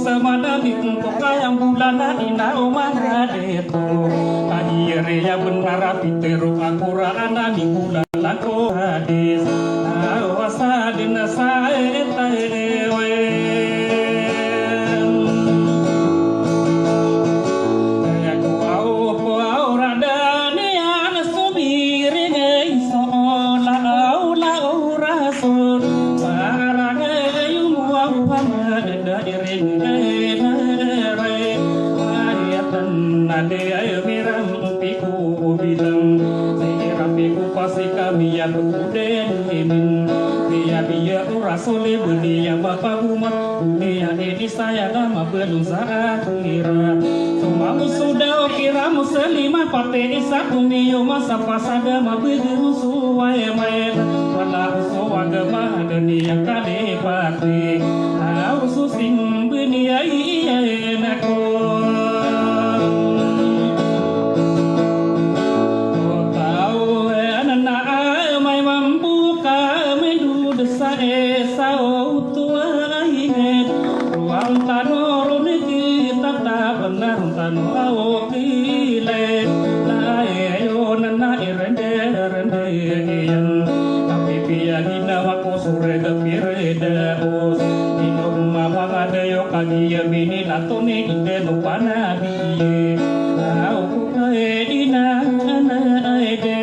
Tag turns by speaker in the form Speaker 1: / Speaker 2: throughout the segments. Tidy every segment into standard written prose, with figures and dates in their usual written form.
Speaker 1: semana bingko kayang bulana ina omana deto akhirnya ya benar pitero akura anani bulan ko hadis awasa dina sae taewe aku au rada ni ana subiri ngai so la au rasul barang yum wa wa da irin nade ayo miram piku bilang miram piku pasti kami yang berkuden imin dia rasuli dunia bapak umat dunia ini saya nama belum saat kira semua sudah kira muslimah pate isa bumi masa pasada mabiru suai main wala suagama dunia kali pati harus sing dunia iya enakku Kami yamini latone inde lupana biye au edina ana ede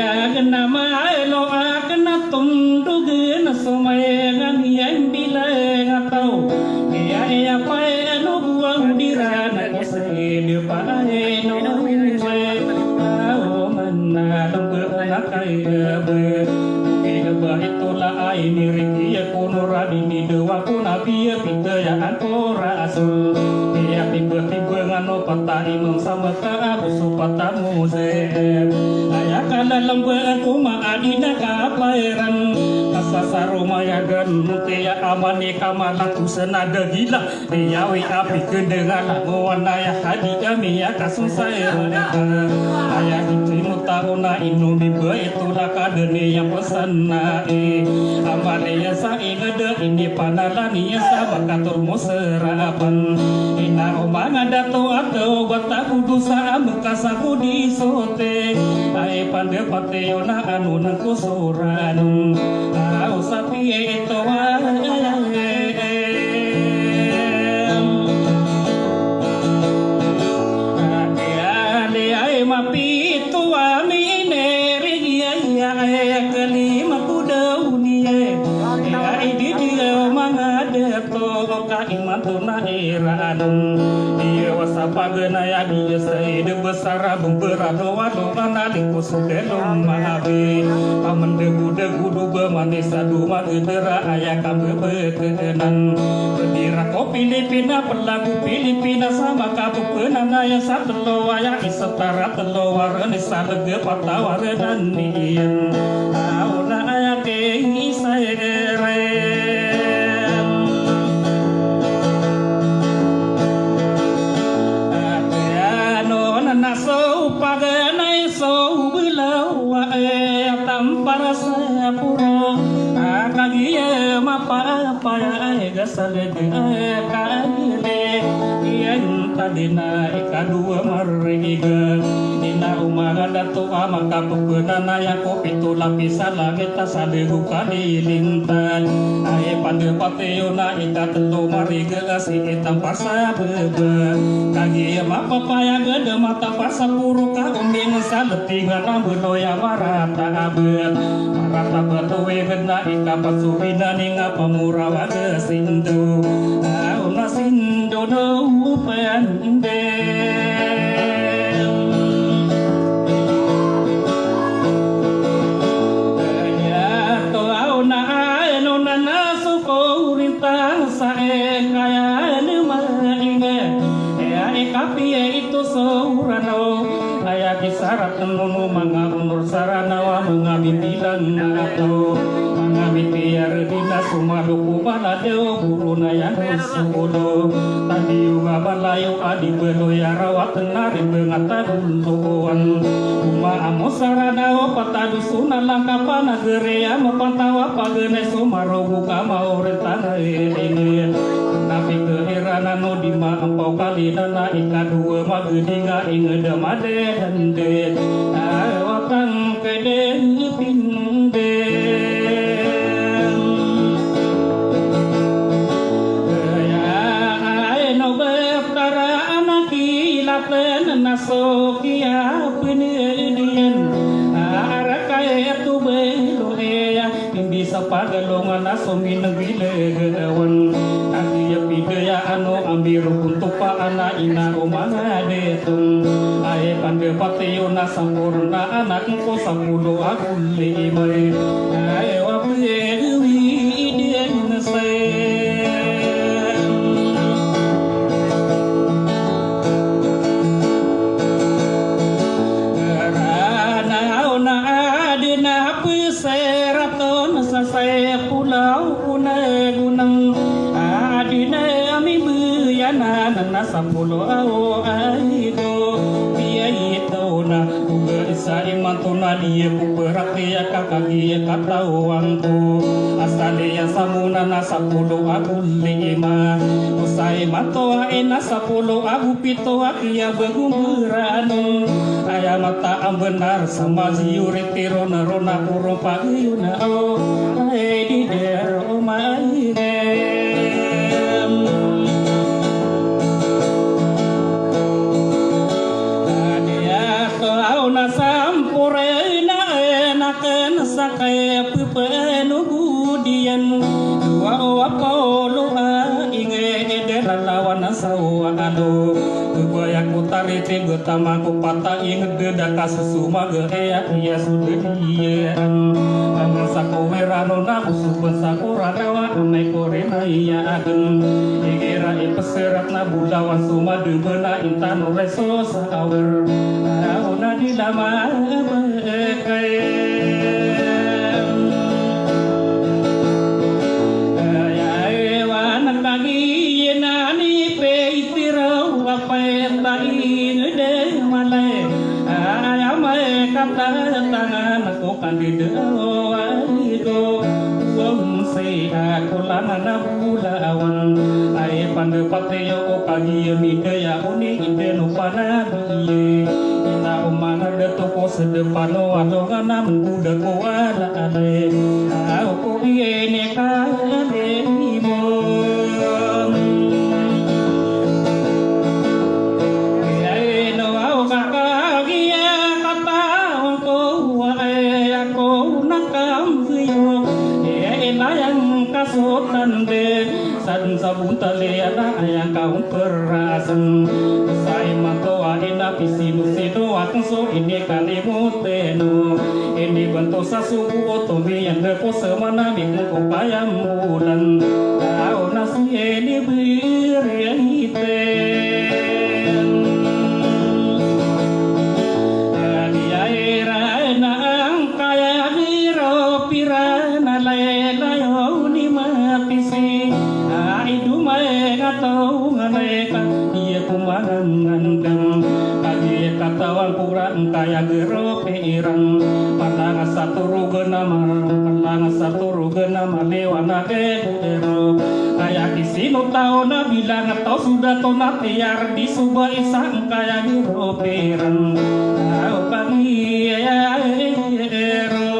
Speaker 1: ya genama elo akna tundu gena somaya ngami ambila ngatau ya pae no buang dirana ese de pae no itulah ini rikia kunura ini dewa kunabia pinta yang antora asul dia tiba-tiba ngano patah imam sama ka busu patah musem ayakan dalam aku maadina kapairan kasa rumaya gan tia amani kamalaku senada gila diawi api kedengaran wanaya hadi kami ya kasus saya ayah itu tahuna inumi itulah kadene yang pesan amalnya saingada ini panalani sama katur muserapan ina omanga dato atau bataku dosa mekasaku disote ai pande pateyona anu nangku soran au sapi itu ai mapi tua mine riya ya kelima imatuna iranum dia wasapa genaya dia seide besar berado wado kanali kusudelum mahabi pamen debu duba manisa duma gedera aya kambe bekenan berdira ko Filipina pelaku Filipina sama kapu penana yang satelo aya isetara telo warani salege patawar dan nian auna aya ke isaere paganai so bilau tampar sapuro kagia mapa pa gasale kagile yang tadina ikadua mariga dina umaga datu amaka pupuna ya kopitu lapisa langit tasade hukani lintan ai pande pateyona ita telu mariga si tampar sabebe kagia mapa pa ya gede mata pasapuro ka umbing saletingan rambuno ya marata abet marata batuwe gena ika pasubina ninga pamurawa gesindu auna sindu no upende ya to auna aeno nanasu ko urintang sae kaya ni maringe ya ikapi itu saurano aya kisarat nunu mga unur sarana wa mga bibilan atau mga biar dina sumaluku maladeo buruna yang sudo tadi juga balayo adi belo ya rawat nari bengata duluan uma amosarana patadu sunalang kapana gerea mapantawa pagene sumarogu kama oretana ini nabi keheranan no dima ampau kali dana ika dua magedinga inge demade hende awatang kede pinde nasokia penedian arakai tu belo ya bisa pagalongan nasomi negile gawan agia pidaya ano ambil untuk pa ana ina omanga detung ae pande patio nasampurna anak ko sapulo agule mai ae wape wi dien se saya pulau punai gunung adine ami buyana nasa pulau ao aido dia itu na uga isa imantuna dia kuberak dia kakagi kata uangku asale yang samuna nasa pulau aku lima usai matoa nasa pulau aku pito akia begumuranu ayam mata benar sama ziure tirona rona kurung pagiyuna oh di dero mairem adia kau na sampure na enaken sakai pepenu gudian dua apolo inge deralawan sawa ado goyak utari tiga tamaku patah inget dedak kasusuma geeyak ya sudah dia Sako merano na usupan sakura rawa amai korena iya agen Ikira ipeserat na bulawan sumadu bena intan reso sawer Auna di lama bekai Ayaewan kagi yenani pe itirau apai tain de malai Ayamai kata tangan aku kandidau aku lana na bulawan ay pandepateo o kagi midaya uni inde no pana biye ina umana deto ko sedepano adongana muda ko ala ale aku iye ne kale imo ay no au kagi kata ko ay ako nakam yo yang kasutan de san sabuntale ana ayang kaum perasan sai matoa ina pisinu sido akso ini kali muteno ini bentuk sasuku otomi yang depo semana bingung kopayam bulan au nasi ini birite dia era nang kaya biro pirana lela atau nganeka dia kumangan-ngandang kagi katawan kurang kaya gero peirang pandang satu rugena malewana gero kaya kisino tau na bilang atau sudah tona tiar di suba isang kaya gero peirang tau kami ya gero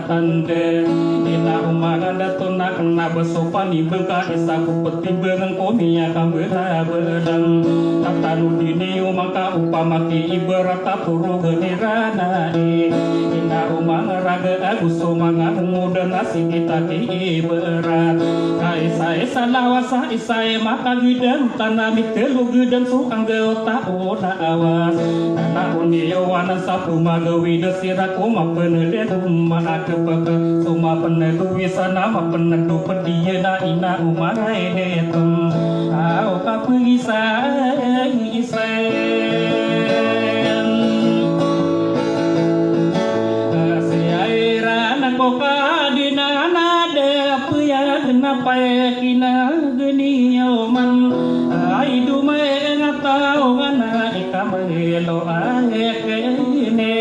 Speaker 1: tande ina umana datuna kena besopan ibeka isaku peti bengen komia kambera bedang tatanu dini umangka upamaki ibarat turu genirana ina ina umang raga agus sumanga muda nasi kita ki berat sai salawasa isai maka gidan tanami telu gidan su angge ta ona awas na uniyo wana sapu magawi desira kuma penele rumah akepek suma penedu wisana ma penedu pediena ina umang edetum au kapgisai Napai kina geniyo man ai du me ngatau ngana ikamelo ae kene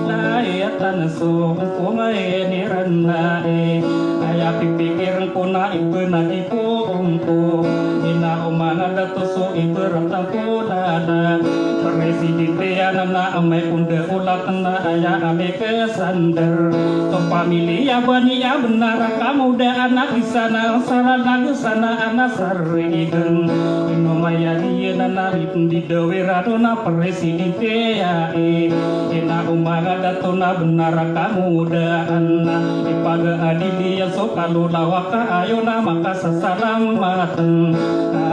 Speaker 1: lai atan so ko mai nirana e aya pikir kuna ipena ipo umpo ina omana datu so iberata ko dada presidente anana amai kunde ulatna aya ame kesander to pamilia bani ya benar kamu da anak di sana sarana sana anak sarigen ino maya dia nana di dewera dona presidente ya ina umaga datona benar kamu da anak ipaga adilia so kalau lawaka ayo nama kasasalam mateng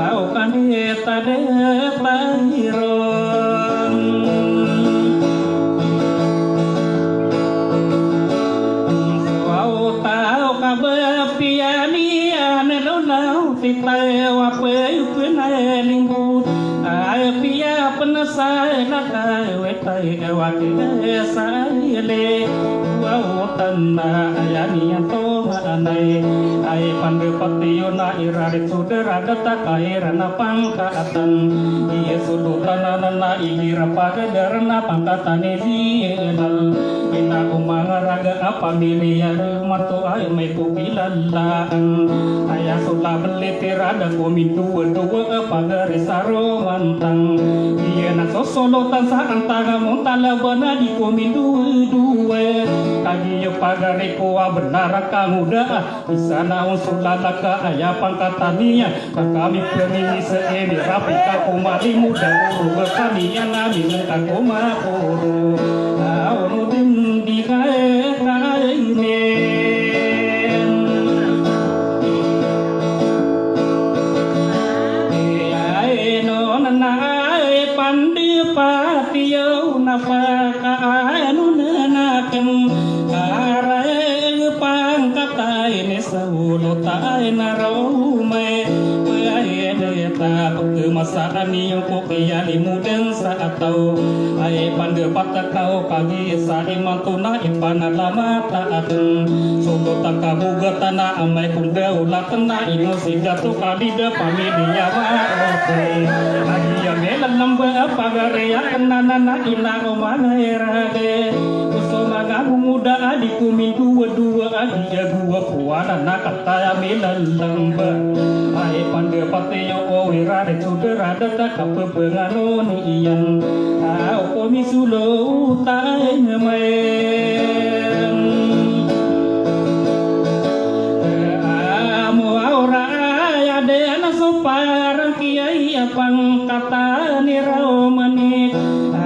Speaker 1: au kan eta de lahiron pianian lo fitai wa pe pena lingbu ai pia penasai la kai wetai wa ke sai le wa tanna ayani to anai ai pande patiyona irare sudera data kai rana pangkatan ie sudutana na ihira pagadarna pangkatane dienal ina umanga raga apa miliar matu ai mai kubilalaan aya sula belitira da komindu dua pagare saro mantang ie na sosolo tansa antaga montala bana di komindu dua kagi pagare koa benar kamu dah di sana unsula laka aya pangkatania kami pemini seeni rapi kakumali muda uru kami yang nami kakuma uru aunudin di kae kaine patio napaka anu nanakem kareng pangkatai ne saulo tai narume pae deta kemasaan yo kokia limuden saatau ai pande patakau kagi sai mantuna ipana lama taatun sogo takabuga tanah amai kunde ulatna ino sigatu kalida pamilia waote agi ya melan lamba pagare ya kenana ina omana erade usomaga muda adiku mindu dua adia gua puana nakata ya melalamba ai pande pateyo o irade sudera data kapebengano ni iyan au komisulo utai ngemen amo aura ya de ana sopar kiai apang kata ni romani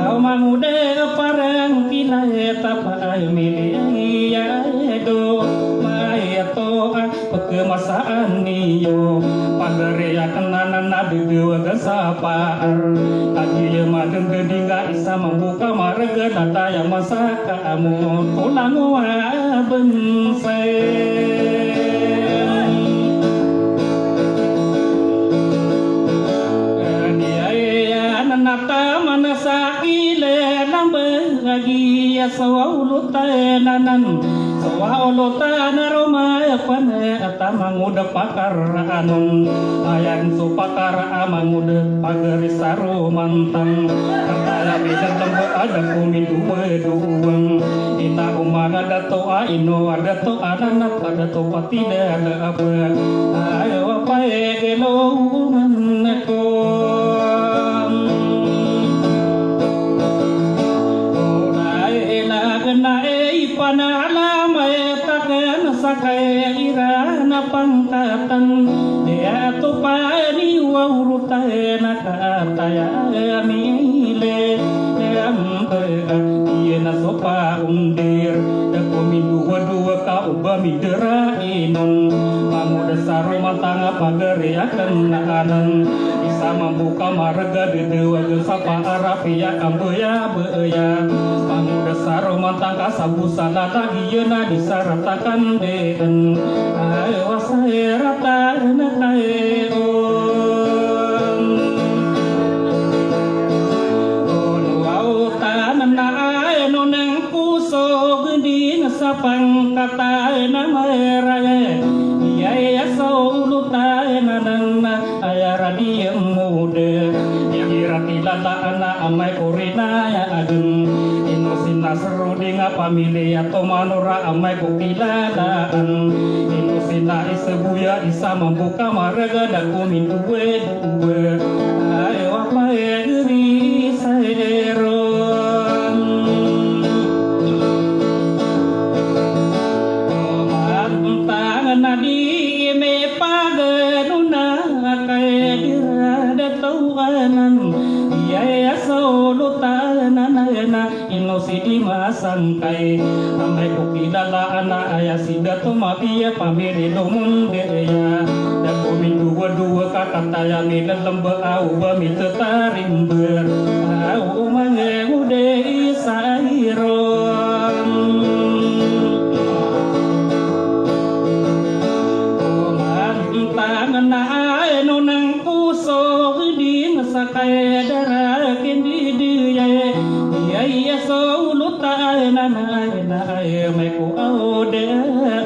Speaker 1: au mangude parang kilai tapai mili ya do mai to kemasaan niyo pagare ya kenanan adu dua gesapar kaki madeng gedingga isa membuka marga data yang masa kamu pulang wa bense nata manasa ile lambe lagi ya sawulu tenanan sawulu tanaroma ya pane atamanguda pakar anun ayang su pakar amanguda pagari saru mantang kata bidan lembe ada kumin duang ina umana dato ino ada to anak ada to patida ada apa ayo apa gelo manako panala may taken sakay irana pangkatan dia tu pani waurutai nakataya mile ampe iena sopa undir midera inun Pamuda saruma tangga pageri akan naanan Bisa membuka marga di dewa gesapa arapia kambuya beya Pamuda saruma tangga sabusana lagi yena disaratakan deen Ayo wasai rata nakae sapang kata nama raya ya saulu ta nanana ayara dia muda ya kirati lala anak amai korina ya agen inosina seru dinga pamilya atau manora amai kokilalaan inosina isebuya isa membuka marga daku minduwe duwe ayo apa ya geri sayero nadi me pagenuna kaedira datuanan ya solo tanana inosidi masangkai amai kokilala ana aya sida tumapia pamiri lumun deya daku mindu dua kakata ya mi lembe au ba mi tetarimber au mangude sairon tanganai nonang kuso di sakai darah kendi dia ya so luta nanai nai meku ode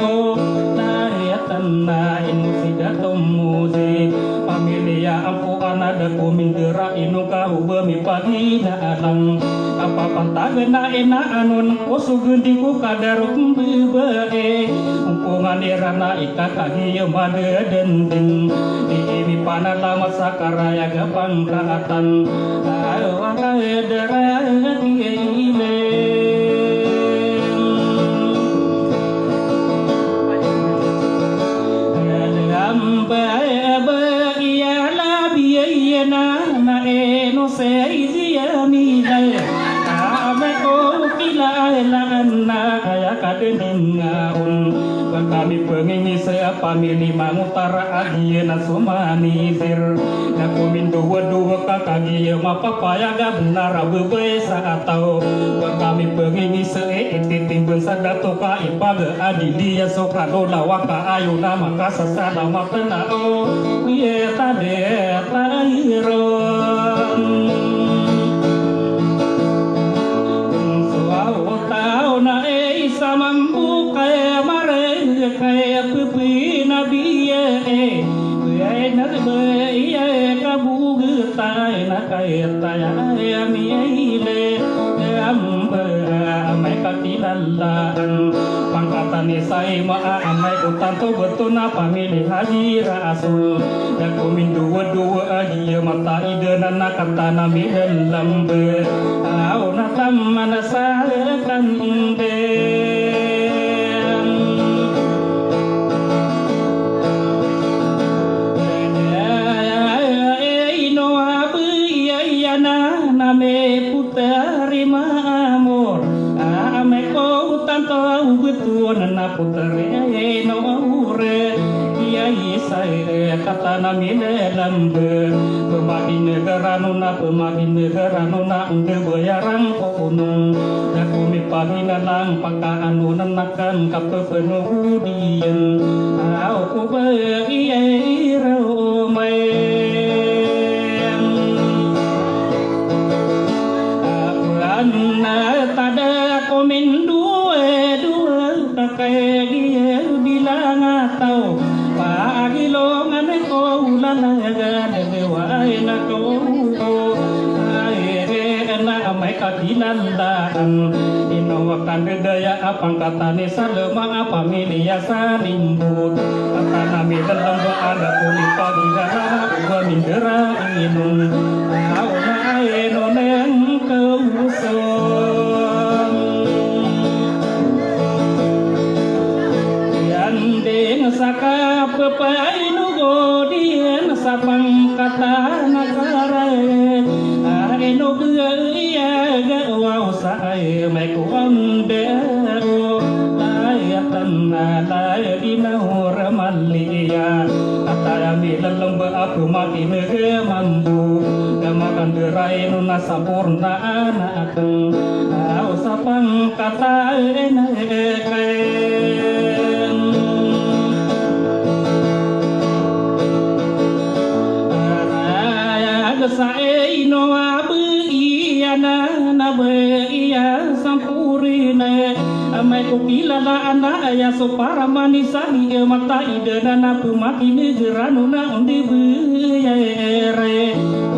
Speaker 1: o nai tanna in sidatum muzi pamilya ampu anada kumindera inuka ubami pagi dalang apa pantagena ena anun kosugendi ku kadaruk bebae umpungan irana ikakagi made dendeng diimi panala masakaraya gapang kaatan ayo akaedera kiile no se izia mi dai ame ko kila na kaya kadeningaun kami pengingi siapa mili mangutara agiena sumani sir aku mindu dua kakagi mapapaya ga benar bebesa atau kami pengingi seiti timbun sadato ka ipaga adilia sokado lawaka ayuna maka sasada mapena o ye tade tahiron suau tau na isa mampu kaya mare kaya pipi nabi ye na be kabu getai na kaya taya mi ile amba amai katilalan pangkatan isai ma amai utanto betuna pamilih haji rasul daku mindu dua agi mata idena nakatana mi lembe au natam manasakan inde me putari mamor ame ko tanto betul na putari no ure iya isai kata na mile lambe pemagi negara nuna unde bayarang kono aku mi pagi nalang paka anu nanakan kape penuh dien aku bagi romai tada komen dua pakai dia bilang atau pagi lo ngane ko ulana ga dewa ina ko na amai katinandaan ino wakan daya apang katane salema apa milia salimbut kata nami dalam ada kulit pagi gara gua mindera inun au na eno neng keuson yandeng saka pepai nugo dien sapang kata nakare eno beia ga wau sai mai ku ande o lai tanna lai pemaki nege mampu Gamakan derai nuna sampurna anakeng Au sapang kata eneken Araya gesae ino abe iya na be iya sampurine Amai kukilala anak ayah sopara manisa Iya mata ide dana pemaki negeranu na undi beyere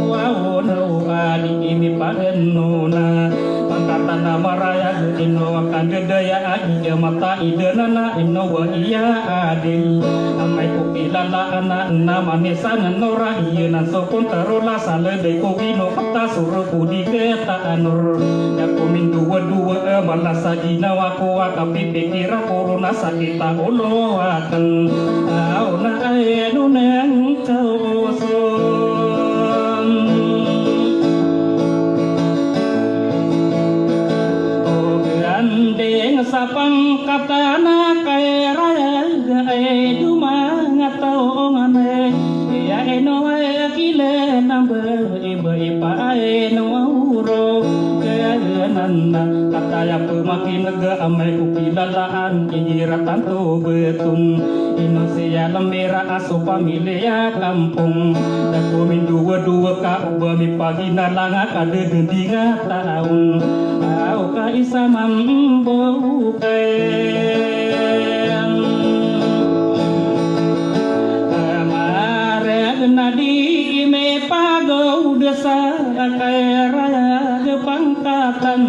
Speaker 1: Wawono adi ini padenona Pangkatan nama raya ino akan gedaya Iya mata ide dana ino wa iya adil Amai kukilala anak nama nisa nenora Iya nasokun terola salede kukino kata suruh kudi keta anur Yaku mindu dua balasa jina waku wakapi pikira corona sakita ulo akan au na enu neng kauson o gandeng sapang katana kaya raya gae duma ngatau ngane ya eno kile nambe ibe ipa eno uro nanda kataya pemaki nega amai kukilalaan kijiratan tu betung Indonesia lembera aso pamilia kampung Daku dua ka ubami pagi nalanga kade gendinga tahun Au ka isa mambo ken Kamare nadi ime pagau desa kaya pangkatan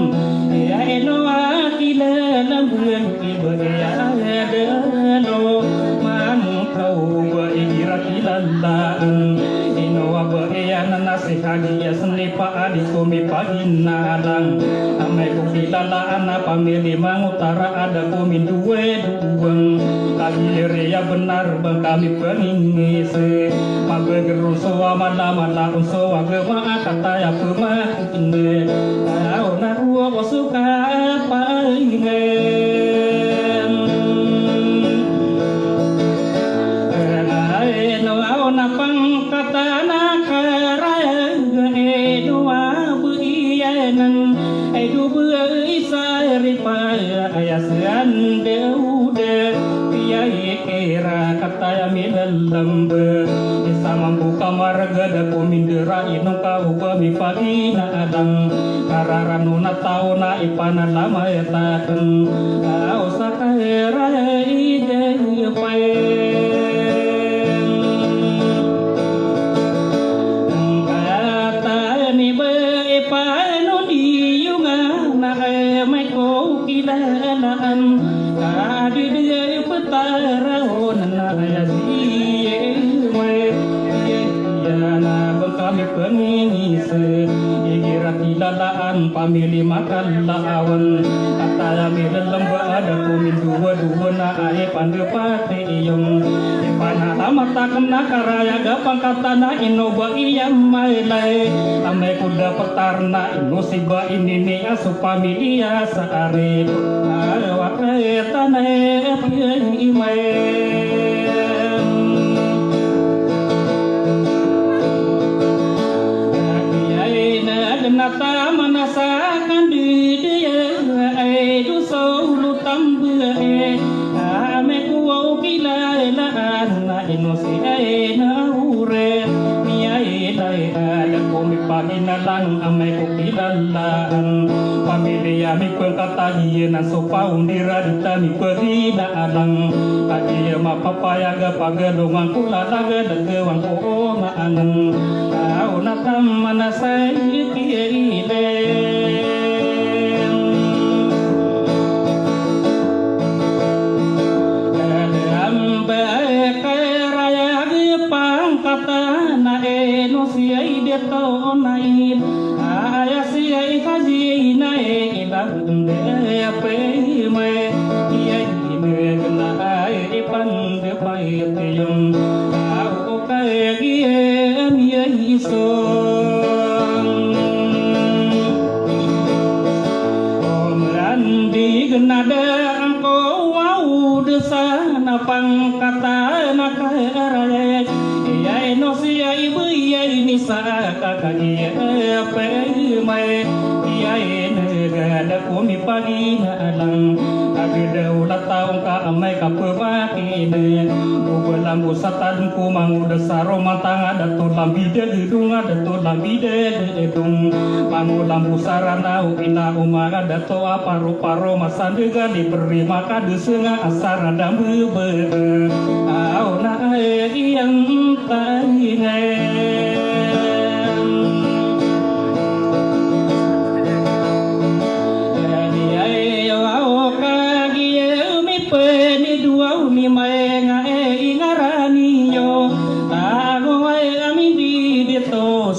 Speaker 1: ya eno akile lambuan ibe ya deno mantau ba igira kilalaan eno aba ya nasihat ya seni pa adi kumi paginalang amai ko kilalaan pamili mangutara ada kumi duwe duwang kagire ya benar bang kami peningise mageru soa mala unso agama kata ya pemakine au na ruo suka paingen no au na pang kata na karaya dua buiyanan du isa ripa ayasan deude piyai kira kata ya milalambe isa mampu kamar gada komindera inong kau bami pagi na adang kararanu na tao na ipana lama etaken au sakera ide paen kata ni be ipano diunga na mai ko kilalaan kadi dia petara na ya kami pengingise igira kilalaan pamili makan lawan kata yami lemba ada kumin dua na ae pandepate iyong ipana tamata kena karaya gapang katana inoba iyam mailai ame kuda petarna ino siba ini asu pamilia saare wakai tanai pian imai nata manasakan di dia du solo tambe ame ku kila la na inosi na ure mia dai ada komi pagina lang ame ku kilalan pamilia mi kata hiena sopa undira dita mi perina alang kaya mapapaya ga pagalungan kula laga dagewang ko maanan au natam manasai angko wau desana pangkata nakaraya ya no sia ibu ya ini saka ya pe mai ya negara kami pagi nalang ageda ulat taung ka amai ka pebaki ne ubelam busatan ku mangu desaro matang ada tu lambi de gedung ada tu lambi de gedung mangu lambu sarana ina umaga ada tu paru-paru masandega diberi maka desenga asar ada bebe au na yang tainge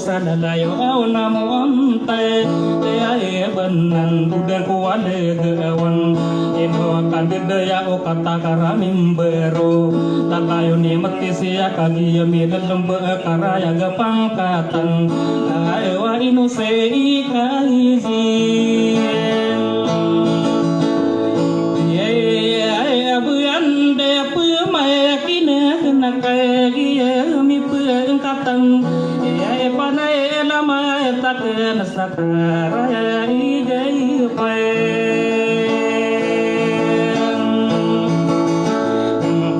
Speaker 1: Sadalayo au namo ontai Teae benan budan kuwale gewan Ino kandidaya o kata karamim bero Tatayo ni mati siya kagi yami dalam karaya gapangkatan Aewa ino sei kaisi Buyan de pumaya kina kena kagi yami pengkatan panai lama tak nasakara ijai pai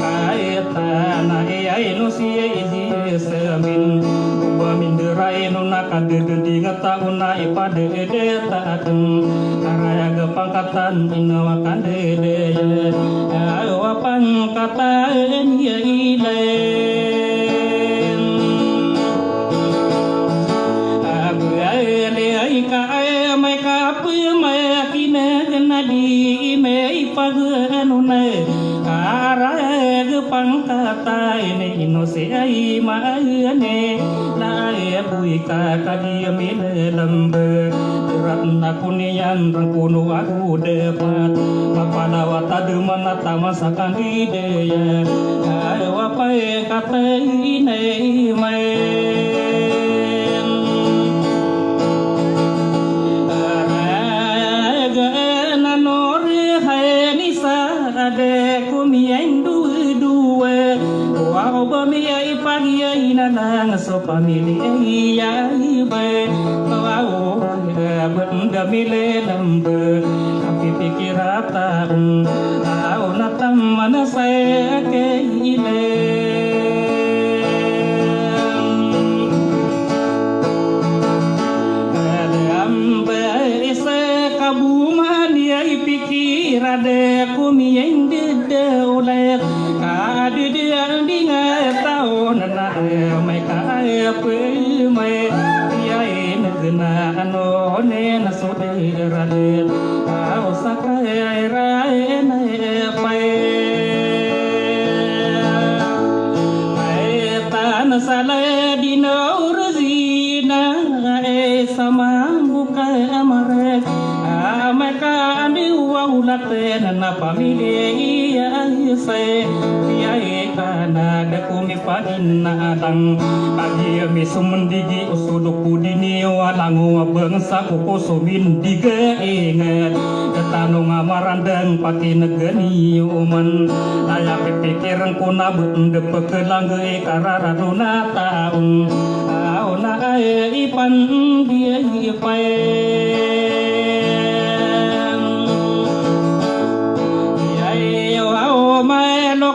Speaker 1: kaitan ai no sia iji semin ubamin derai no nakade di ngata una ipade de taken karaya gepangkatan inawa kande de ayo pangkata ya ile pangkata ini inose ai maane lae buika kadi mile lembe ratna kunian rangkuno aku depat mapana wata demana tamasakan ideya ayo apa kata ini mai so pamili ya ibe tawau benda mile lembe tapi pikirata au natam mana saya ke ile ambe ise kabuman ya pikirade kumi yang de oleh kadi dia dinga tahun na mai pe mai ya negna ano ne na so de rade au sakai rai na pai mai tan sala dino rezina e sama buka amare amaka andi ulat na pamili ya se ya kana da kumi padina dang agi mi sumendigi usuduk pudini walangu bangsa ko somin diga ingat ketanu ngamarandang pati negeni uman aya pikiran kuna bende pekelang ge karara duna taun auna ipan dia ipai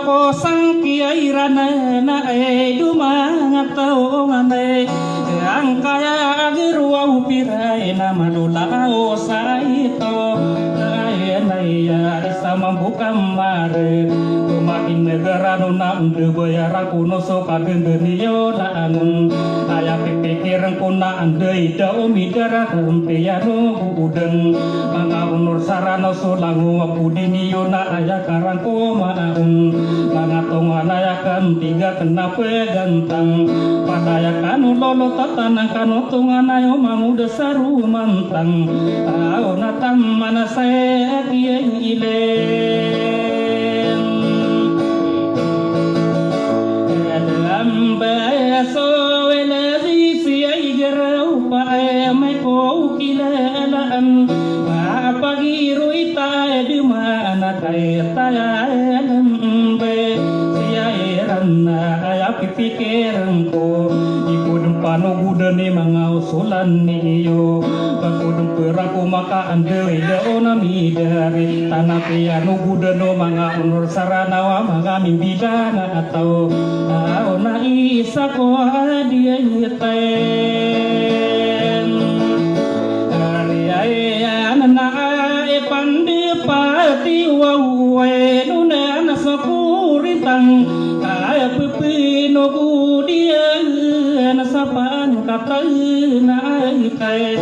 Speaker 1: ko sang kiai rana na dumang tao ngane ang kaya agirwa upirai na madula o saito ya isa mambuka mare kumakin negara nuna unde bayara kuno so kadendeniyo na angun aya pikiran kuna ande ida umidara kempeyano udeng manga unur sarana so langu apudiniyo na aya karangko maun manga tongan aya kan tiga kenapa gantang padaya kanu lolo tatanang kanu tongan ayo mangu desaru mantang au natam mana saya ile dalam beso elezi siai gerau pae mai ko kilalan apa giru ita di mana kai tayanembe siairana ayapi pikiranku iku dempano gudane mangausulan niyo bakudem peraku maka ande ona midari tanah piano gudano manga unur saranawa manga mimbidana atau ona isa ko dia yeten ariaya nana e pandi pati wawe nuna nasapuritang kaya pepino gudia nasapan kata na kai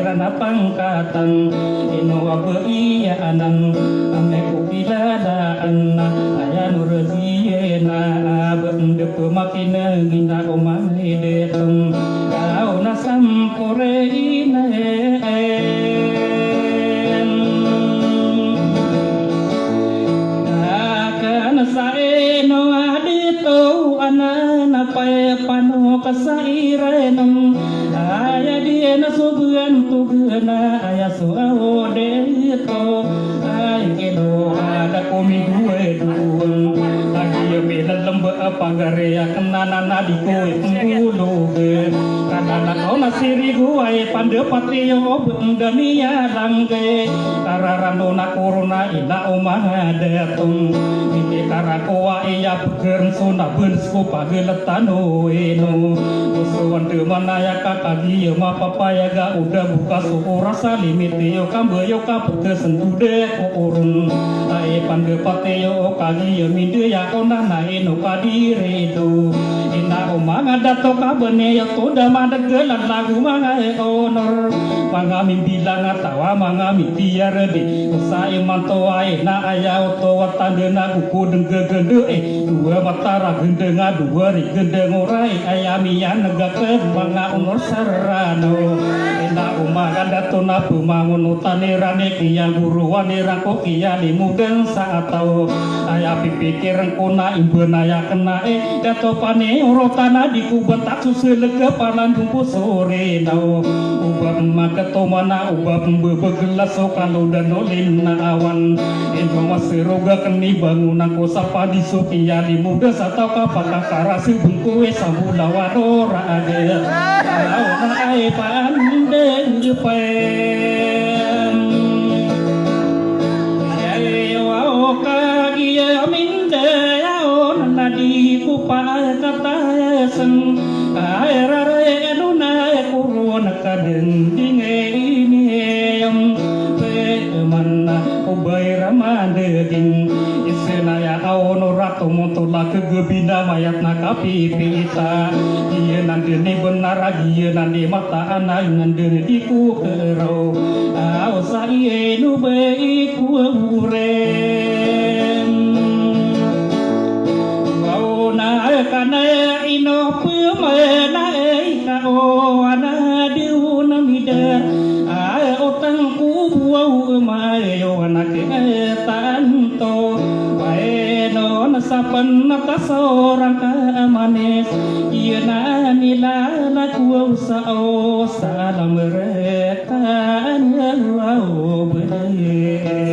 Speaker 1: rana pangkatan ino abeiya anan ame kupidadaan aya nurziena bende pemakina gina omai deteng kau nasampore ine akan saeno adito anana pae pano kasairenem aya dia nasubuan tugana aya soao deto ay keno ada komi gue duang lagi bela lemba apa garea kenana di koe pembulu ge kanana kau nasiri gue pande patio bendania langge kararano na corona ina omah detung iki karakoa iya peger sona bensko pageletano eno musuhan de manaya kakagi ma papaya ga udah buka suku rasa limit yo kambeyo kapete sendude urun ai pande pateo kagi yo minde ya kona na eno kadire do ina omanga dato kabene yo toda madegelan lagu manga honor manga mimbilang atawa manga mimpiar de usai manto ai na aya oto watande na kuku dengge-gende dua matara gendenga dua ri gendeng orai ayamian negake manga unur sarano ena umaga datona pumangun utane rane kiya guruwane rako kiya limugen saatau aya pipikir kona imbeuna ya kena dato pane urotana dikubetak suselege palan dumpu sore nau ubab maketo mana ubab bebegelas kalau dan olin na awan ento maseroga keni bangunan ko sapa di sukiya limuda satau kapaka karasi bungkue sambulawa dora ade kalau na ai pandeng jepen ya wa kagi ya minde ya on nadi kupa kata sen ai rare nuna kurun kaden dinge ini yang mana ubai ramade ding isenaya aono rato motola kegebina mayat nakapi pita iya nanti ni benar iya nanti mata anak nanti diku kerau au saie nu beiku uren au na kana ino pemena ka o ana diuna mida ai otang ku buau mai yo anak tanto paeno nasapan mata seorang kamanes iya nila laku sao salam mereka au beri